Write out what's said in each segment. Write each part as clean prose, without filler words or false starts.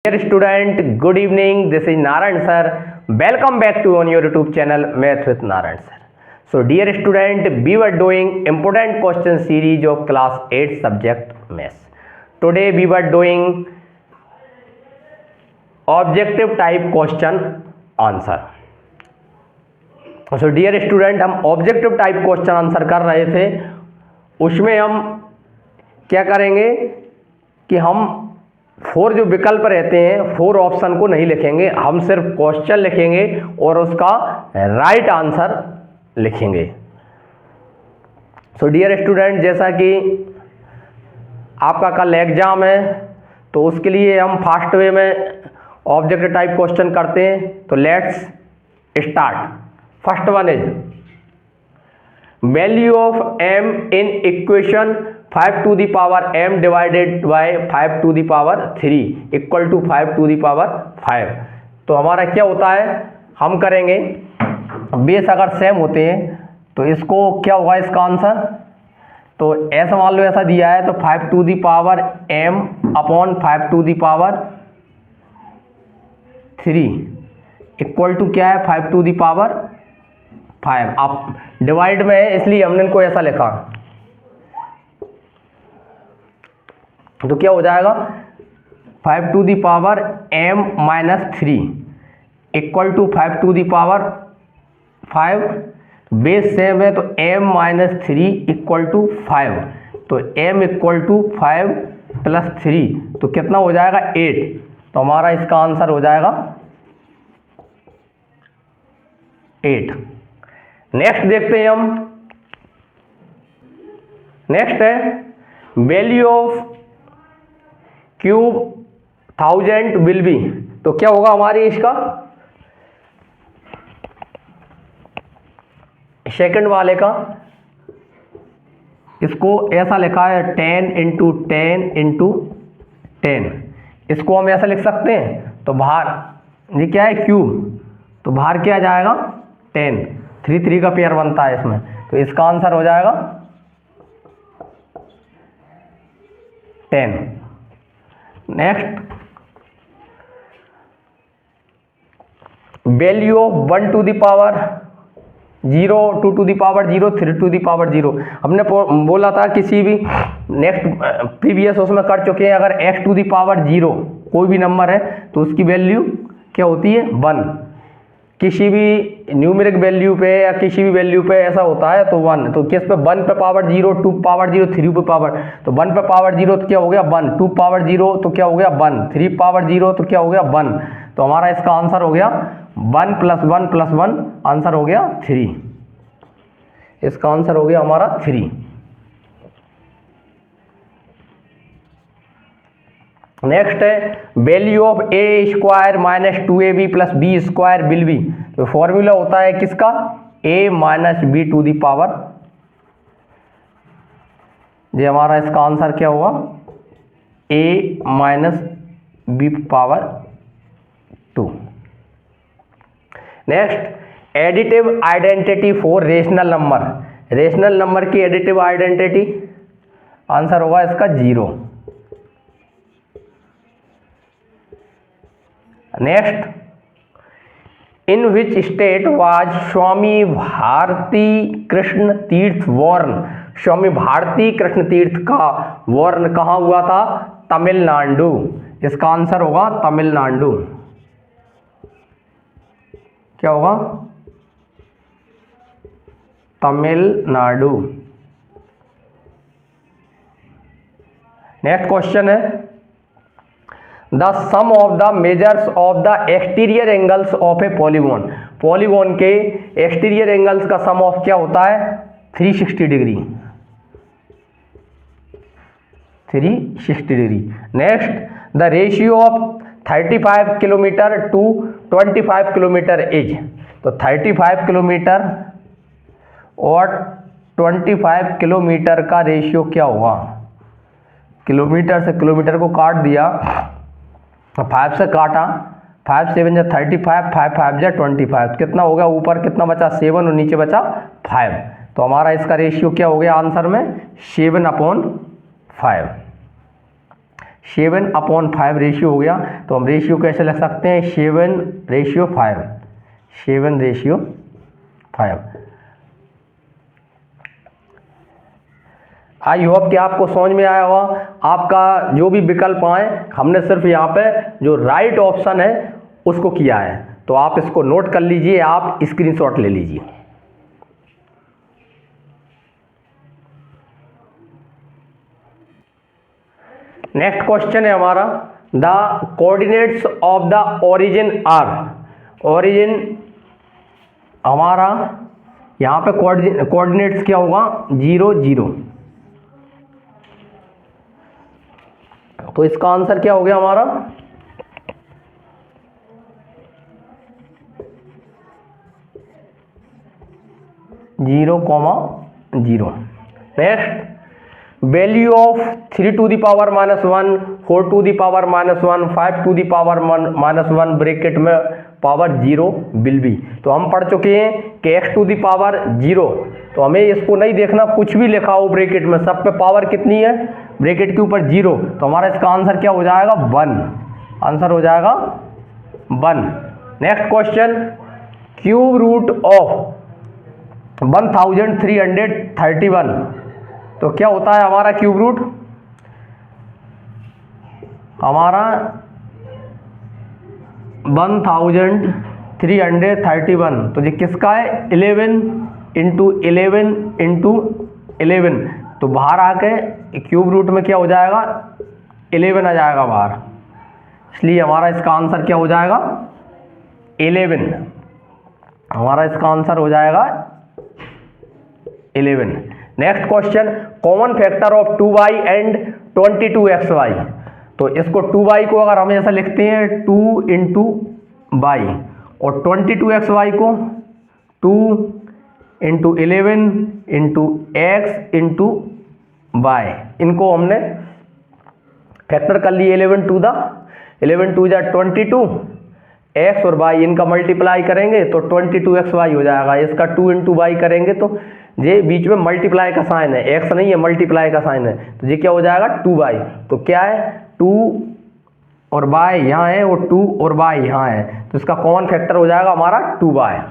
Dear student, good evening. This is Narayan sir. Welcome back to on your YouTube channel Math with Narayan sir. So dear student, we were doing important question series of class 8 subject Maths. Today we were doing objective type question answer. So dear student, हम objective type question answer कर रहे थे. उसमें हम क्या करेंगे कि हम 4 जो विकल्प रहते हैं 4 ऑप्शन को नहीं लिखेंगे, हम सिर्फ क्वेश्चन लिखेंगे और उसका राइट आंसर लिखेंगे. सो डियर स्टूडेंट, जैसा कि आपका कल एग्जाम है तो उसके लिए हम फास्ट वे में ऑब्जेक्ट टाइप क्वेश्चन करते हैं. तो let's start. First one is value of m in equation 5 to the power m divided by 5 to the power 3 equal to 5 to the power 5. तो हमारा क्या होता है, हम करेंगे बेस अगर सेम होते हैं तो इसको क्या होगा इसका आंसर. तो ऐसा मान लो ऐसा दिया है तो 5 to the power m अपॉन 5 to the power 3 equal to क्या है 5 to the power 5. आप डिवाइड में है इसलिए हमने इनको ऐसा लिखा. तो क्या हो जाएगा 5 to the power m minus 3 equal to 5 to the power 5. Base same है तो m माइनस 3 इक्वल टू 5. तो m इक्वल टू 5 प्लस 3 तो कितना हो जाएगा 8. तो हमारा इसका आंसर हो जाएगा 8. नेक्स्ट देखते हैं हम. नेक्स्ट है value of cube 1000 will be. तो क्या होगा हमारी इसका सेकंड वाले का, इसको ऐसा लिखा है 10 इंटू 10 इंटू 10. इसको हम ऐसा लिख सकते हैं. तो बाहर ये क्या है क्यूब, तो बाहर क्या जाएगा 10. 3 3 का पेयर बनता है इसमें. तो इसका आंसर हो जाएगा 10. Next value of 1 to the power 0, 2 to the power 0, 3 to the power 0. हमने बोला था किसी भी नेक्स्ट प्रीवियस उसमें कर चुके हैं, अगर x to the power 0 कोई भी नंबर है तो उसकी वैल्यू क्या होती है 1. किसी भी न्यूमेरिक वैल्यू पे या किसी भी वैल्यू पे ऐसा होता है तो 1. तो किस पे 1 पे पावर 0, 2 पावर 0, 3 पे पावर. तो 1 पे पावर 0 तो क्या हो गया 1, 2 पावर 0 तो क्या हो गया 1, 3 पावर 0 तो क्या हो गया 1. तो हमारा इसका आंसर हो गया 1 प्लस 1 प्लस 1, आंसर हो गया 3. इसका आंसर हो गया हमारा 3. नेक्स्ट है value of a square minus 2ab plus B square will be. तो फॉर्मूला होता है किसका a minus B to the power. ये हमारा इसका आंसर क्या होगा a minus B power 2. Next additive identity for rational number. Rational number की एडिटिव आइडेंटिटी आंसर होगा इसका 0. Next in which state was Swami Bharati Krishna Tirtha born. स्वामी भारती कृष्ण तीर्थ का वॉर्न कहाँ हुआ था, तमिलनाडु. इसका आंसर होगा तमिलनाडु. क्या होगा तमिलनाडु. नेक्स्ट क्वेश्चन है the sum of the measures of the exterior angles of a polygon. Polygon के एक्सटीरियर एंगल्स का सम ऑफ क्या होता है 360 degree. 360 degree. Next the ratio of 35 kilometre to 25 kilometre is. तो 35 किलोमीटर और 25 किलोमीटर का ratio क्या होगा. किलोमीटर से किलोमीटर को काट दिया, 5 से काटा, 5 7 जा 35, 5 5 जा 25. कितना हो गया, ऊपर कितना बचा 7 और नीचे बचा 5. तो हमारा इसका रेशियो क्या हो गया आंसर में 7/5. 7/5 रेशियो हो गया। तो हम रेशियो कैसे लिख सकते हैं, 7/5, 7/5। आई होप कि आपको समझ में आया होगा। आपका जो भी विकल्प आए, हमने सिर्फ यहाँ पे जो राइट ऑप्शन है उसको किया है, तो आप इसको नोट कर लीजिए, आप स्क्रीनशॉट ले लीजिए। नेक्स्ट क्वेश्चन है हमारा, the coordinates of the origin are. Origin हमारा यहाँ पे कोऑर्डिनेट्स क्या होगा, 0 0। तो इसका आंसर क्या हो गया हमारा, 0,0। Next, value of 3 to the power -1, 4 to the power -1, 5 to the power -1 bracket में पावर 0 विल बी। तो हम पढ़ चुके हैं कि x टू द पावर 0, तो हमें इसको नहीं देखना, कुछ भी लिखा हो ब्रैकेट में, सब पे पावर कितनी है, ब्रैकेट के ऊपर 0। तो हमारा इसका आंसर क्या हो जाएगा, 1। आंसर हो जाएगा 1। Next question, cube root of 1331, तो क्या होता है हमारा क्यूब रूट, हमारा 1331, तो ये किसका है, 11 इंटू 11 इंटू 11। तो बाहर आके क्यूब रूट में क्या हो जाएगा, 11 आ जाएगा बाहर, इसलिए हमारा इसका आंसर क्या हो जाएगा, 11। हमारा इसका आंसर हो जाएगा 11। Next question, common factor of 2y and 22xy। तो इसको 2y को अगर हम ऐसा लिखते हैं 2 इंटू y, और 22xy को 2 into 11 into x into y, इनको हमने फैक्टर कर लिए 11 टू जा 22, x और y इनका मल्टीप्लाई करेंगे तो 22xy हो जाएगा। इसका 2 इंटू y करेंगे तो ये बीच में मल्टीप्लाई का साइन है, x नहीं है, मल्टीप्लाई का साइन है, तो ये क्या हो जाएगा 2y। तो क्या है, 2 और y यहाँ है और 2 और y यहाँ है, तो इसका कॉमन फैक्टर हो जाएगा हमारा 2y।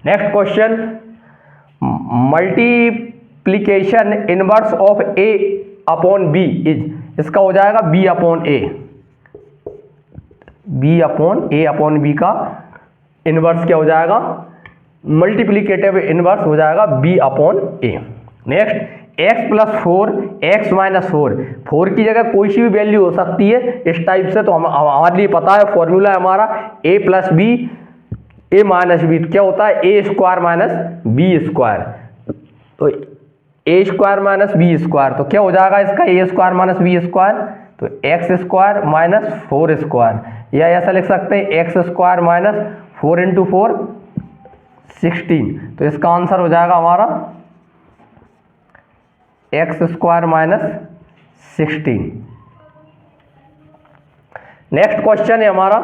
Next question, multiplication inverse of a upon b is, इसका हो जाएगा b upon a। b upon b का इनवर्स क्या हो जाएगा, मल्टीप्लीकेटिव इनवर्स हो जाएगा b upon a। Next, x plus 4 x minus 4 की जगह कोई सी भी वैल्यू हो सकती है इस टाइप से, तो हमारे लिए पता है फॉर्मूला है हमारा a plus b a minus b, क्या होता है a square minus b square. तो a square minus b square, तो क्या हो जाएगा इसका a square minus b square, तो x स्क्वायर माइनस 4 स्क्वायर, या ऐसा लिख सकते हैं x स्क्वायर माइनस 4 इंटू 4 16। तो इसका आंसर हो जाएगा हमारा x square minus 16। Next question है हमारा,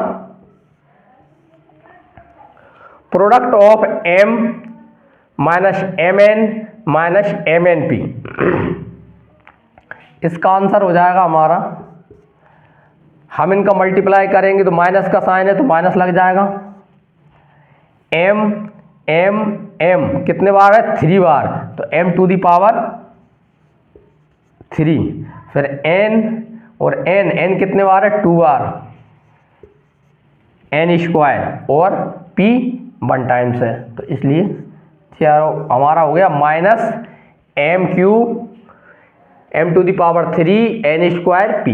product of m minus mn minus mnp, इसका आंसर हो जाएगा हमारा, हम इनका मल्टीप्लाई करेंगे तो माइनस का साइन है तो माइनस लग जाएगा, m m m कितने बार है, 3 बार, तो m टू दी पावर 3, फिर n और n कितने बार है, 2 बार, n स्क्वायर, और p 1 टाइम्स है, तो इसलिए हमारा हो गया minus m cube m to the power 3 n square p।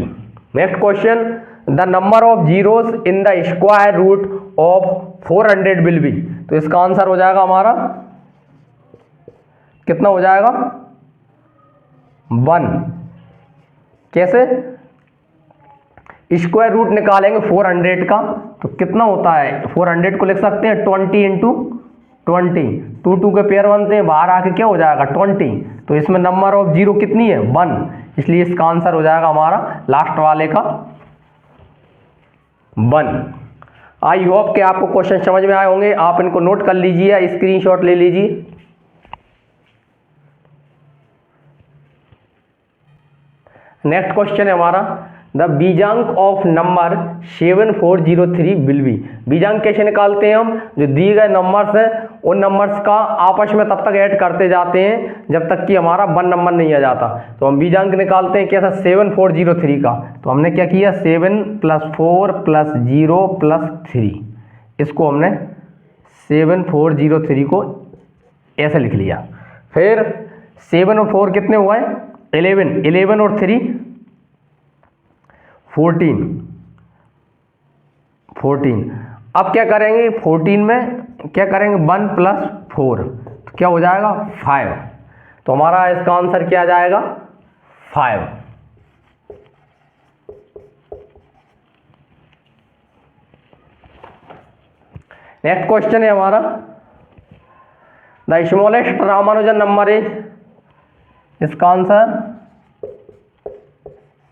Next question, the number of zeros in the square root of 400 will be, तो इसका आंसर हो जाएगा हमारा कितना हो जाएगा, 1। कैसे, स्क्वायर रूट निकालेंगे 400 का, तो कितना होता है, 400 को लिख सकते हैं 20 इंटू 20, 2 2 के पेयर बनते हैं, बाहर आके क्या हो जाएगा 20, तो इसमें नंबर ऑफ जीरो कितनी है, 1, इसलिए इसका आंसर हो जाएगा हमारा लास्ट वाले का 1। आई होप कि आपको क्वेश्चन समझ में आए होंगे। आप इनको नोट कर लीजिए या स्क्रीनशॉट ले लीजिए। नेक्स्ट क्वेश्चन है हमारा, द बीजांक ऑफ नंबर 7403 विल बी। बीजांक कैसे निकालते हैं हम? जो दिए गए नंबर्स हैं उन नंबर्स का आपस में तब तक ऐड करते जाते हैं जब तक कि हमारा 1 नंबर नहीं आ जाता। तो हम बीजांक निकालते हैं कैसा? 7403 का। तो हमने क्या किया? 7 + 4 + 0 + 3, इसको हमने 7403 को ऐसे लिख लिया। फिर 7 और 4 कितने हुआ है? 11 और 3 14। अब क्या करेंगे? 14 में क्या करेंगे? 1 + 4, तो क्या हो जाएगा? 5। तो हमारा इसका आंसर क्या आ जाएगा? 5। नेक्स्ट क्वेश्चन है हमारा, the smallest Ramanujan number is. इसका answer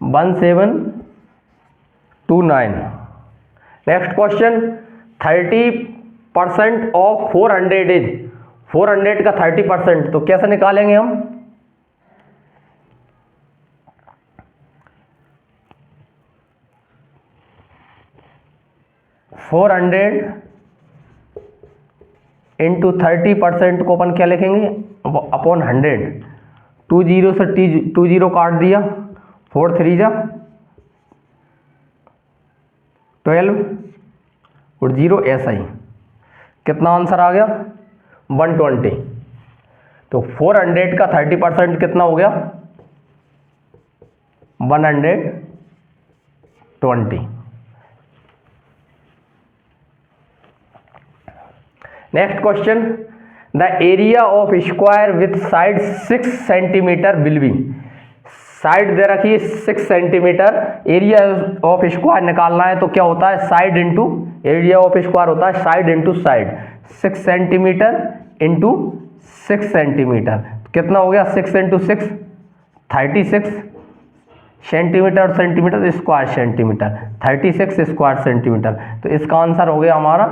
1729। Next question, 30% of 400 is. 400 का 30%, तो कैसे निकालेंगे हम? इंटू 30% को अपन क्या लिखेंगे? अपॉन 100। 2 0 से 2 0 काट दिया, 4 3 जा 12 और 0 ऐसा ही। कितना आंसर आ गया? 120। तो 400 का 30% कितना हो गया? 120। Next question, the area of square with side 6 centimetre will be. Side दे रखी है 6 सेंटीमीटर, एरिया ऑफ स्क्वायर निकालना है तो क्या होता है? Side into area of square होता है side into side. 6 centimetre into 6 centimetre, कितना हो गया? 6 × 6 36 सेंटीमीटर, और centimetre square centimetre, 36 square centimetre. तो इसका आंसर हो गया हमारा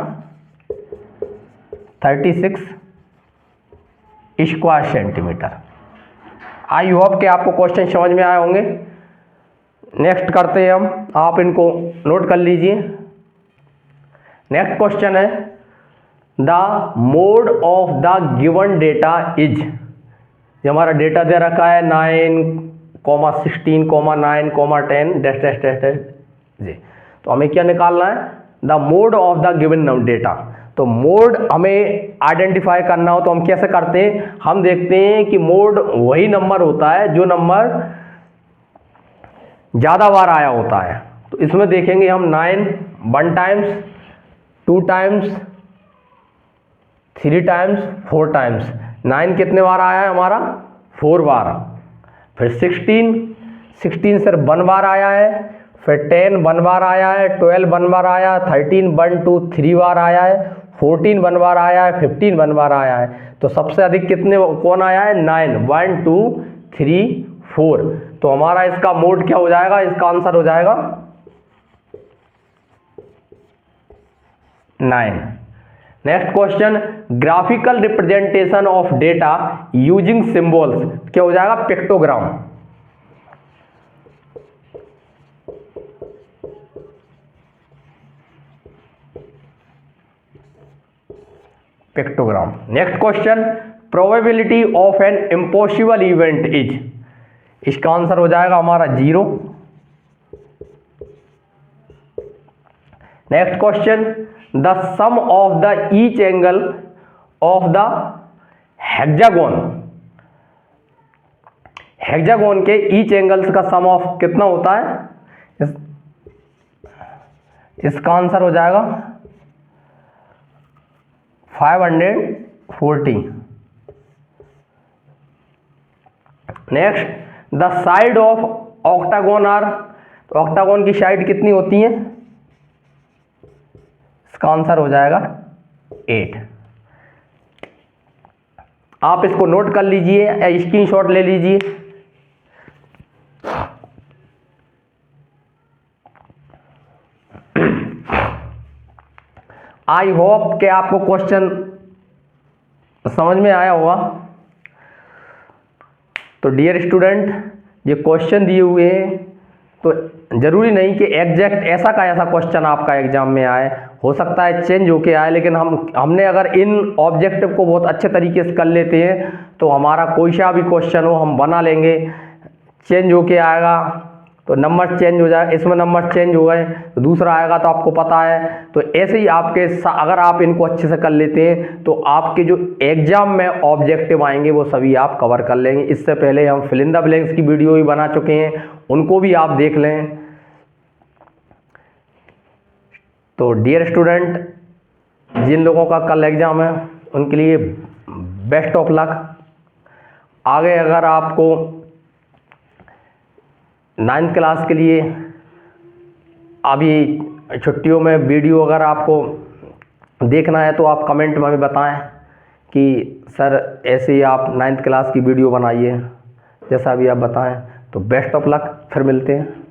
36 स्क्वायर सेंटीमीटर। आई होप कि आपको क्वेश्चन समझ में आए होंगे। नेक्स्ट करते हैं हम, आप इनको नोट कर लीजिए। नेक्स्ट क्वेश्चन है, the mode of the given data is. जो हमारा डेटा दे रखा है 9, 16, 9, 10 डैश डैश डैश डैश जी। तो हमें क्या निकालना है? The mode of the given data. तो मोड हमें आइडेंटिफाई करना हो तो हम कैसे करते हैं? हम देखते हैं कि मोड वही नंबर होता है जो नंबर ज़्यादा बार आया होता है। तो इसमें देखेंगे हम 9 1 टाइम्स, 2 टाइम्स, 3 टाइम्स, 4 टाइम्स। 9 कितने बार आया है हमारा? 4 बार। फिर 16 सिर्फ 1 बार आया है। फिर 10 1 बार आया है, 12 1 बार आया है, 13 1 2 3 बार आया है, 14 1 बार आया है, 15 1 बार आया है। तो सबसे अधिक कितने कौन आया है? 9 1 2 3 4। तो हमारा इसका मोड क्या हो जाएगा? इसका आंसर हो जाएगा 9। Next question, graphical representation of data using symbols. क्या हो जाएगा? Pictogram. Pictogram. Next question, probability of an impossible event is. इसका आंसर हो जाएगा हमारा 0। Next question, the sum of the each angle of the hexagon. Hexagon के each angles का sum of कितना होता है? इसका आंसर हो जाएगा 540। Next, the side of octagon are. तो ऑक्टागोन की साइड कितनी होती है? इसका आंसर हो जाएगा 8। आप इसको नोट कर लीजिए या स्क्रीनशॉट ले लीजिए। आई होप कि आपको क्वेश्चन समझ में आया होगा। तो डियर स्टूडेंट, ये क्वेश्चन दिए हुए हैं, तो ज़रूरी नहीं कि एग्जैक्ट ऐसा का ऐसा क्वेश्चन आपका एग्जाम में आए, हो सकता है चेंज होके आए, लेकिन हमने अगर इन ऑब्जेक्टिव को बहुत अच्छे तरीके से कर लेते हैं तो हमारा कोई सा भी क्वेश्चन हो हम बना लेंगे। चेंज होके आएगा तो नंबर चेंज हो जाए, इसमें नंबर चेंज हो गए तो दूसरा आएगा, तो आपको पता है। तो ऐसे ही आपके अगर आप इनको अच्छे से कर लेते हैं तो आपके जो एग्जाम में ऑब्जेक्टिव आएंगे वो सभी आप कवर कर लेंगे। इससे पहले हम फिल इन द ब्लैंक्स की वीडियो भी बना चुके हैं, उनको भी आप देख लें। तो डियर स्टूडेंट, जिन लोगों का कल एग्जाम है उनके लिए बेस्ट ऑफ लक। आगे अगर आपको 9th क्लास के लिए अभी छुट्टियों में वीडियो अगर आपको देखना है तो आप कमेंट में भी बताएं कि सर ऐसे ही आप 9th क्लास की वीडियो बनाइए, जैसा भी आप बताएं। तो बेस्ट ऑफ लक, फिर मिलते हैं।